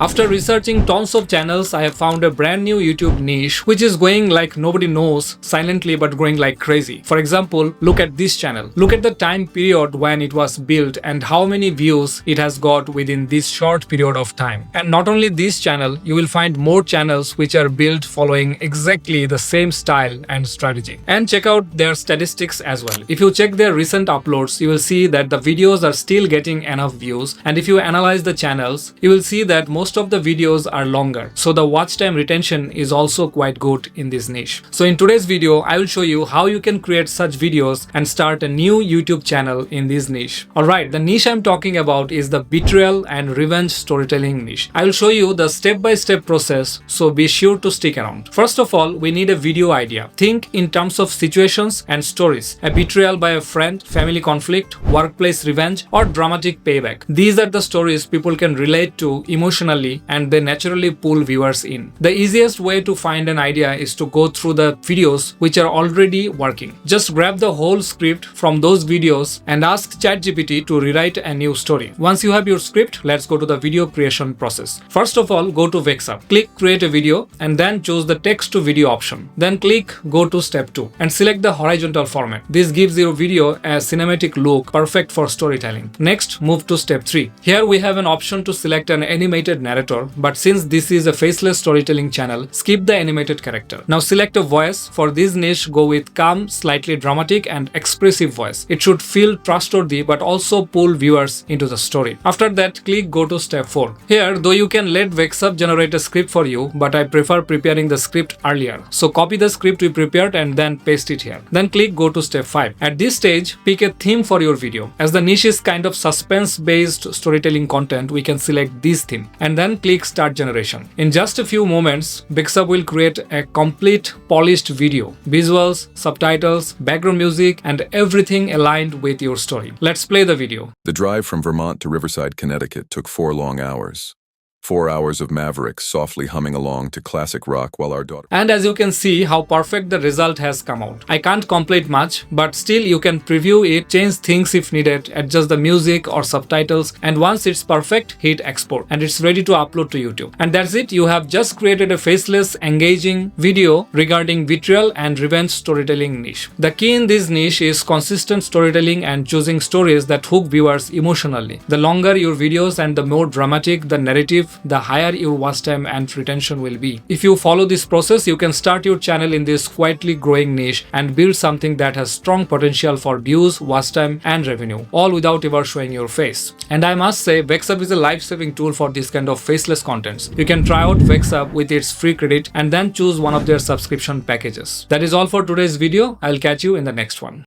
After researching tons of channels, I have found a brand new YouTube niche which is going like nobody knows, silently but growing like crazy. For example, look at this channel. Look at the time period when it was built and how many views it has got within this short period of time. And not only this channel, you will find more channels which are built following exactly the same style and strategy. And check out their statistics as well. If you check their recent uploads, you will see that the videos are still getting enough views. And if you analyze the channels, you will see that most of the videos are longer, so the watch time retention is also quite good in this niche. So in today's video, I will show you how you can create such videos and start a new YouTube channel in this niche. Alright, the niche I'm talking about is the betrayal and revenge storytelling niche. I will show you the step-by-step process, so be sure to stick around. First of all, we need a video idea. Think in terms of situations and stories. A betrayal by a friend, family conflict, workplace revenge, or dramatic payback. These are the stories people can relate to emotionally and they naturally pull viewers in. The easiest way to find an idea is to go through the videos which are already working. Just grab the whole script from those videos and ask ChatGPT to rewrite a new story. Once you have your script, let's go to the video creation process. First of all, go to Vexub. Click create a video and then choose the text to video option. Then click go to step 2 and select the horizontal format. This gives your video a cinematic look perfect for storytelling. Next, move to step 3. Here we have an option to select an animated narrator, but since this is a faceless storytelling channel, skip the animated character. Now select a voice. For this niche, go with calm, slightly dramatic and expressive voice. It should feel trustworthy but also pull viewers into the story. After that, click go to step 4. Here, though you can let Vexub generate a script for you, but I prefer preparing the script earlier. So copy the script we prepared and then paste it here. Then click go to step 5. At this stage, pick a theme for your video. As the niche is kind of suspense-based storytelling content, we can select this theme and then click start generation. In just a few moments, Vexub will create a complete polished video. Visuals, subtitles, background music, and everything aligned with your story. Let's play the video. The drive from Vermont to Riverside, Connecticut took 4 long hours. 4 hours of Mavericks softly humming along to classic rock while our daughter... And as you can see how perfect the result has come out. I can't complete much, but still you can preview it, change things if needed, adjust the music or subtitles, and once it's perfect, hit export. And it's ready to upload to YouTube. And that's it, you have just created a faceless, engaging video regarding betrayal and revenge storytelling niche. The key in this niche is consistent storytelling and choosing stories that hook viewers emotionally. The longer your videos and the more dramatic the narrative, the higher your watch time and retention will be. If you follow this process, you can start your channel in this quietly growing niche and build something that has strong potential for views, watch time, and revenue, all without ever showing your face. And I must say, Vexub is a life-saving tool for this kind of faceless contents. You can try out Vexub with its free credit and then choose one of their subscription packages. That is all for today's video. I'll catch you in the next one.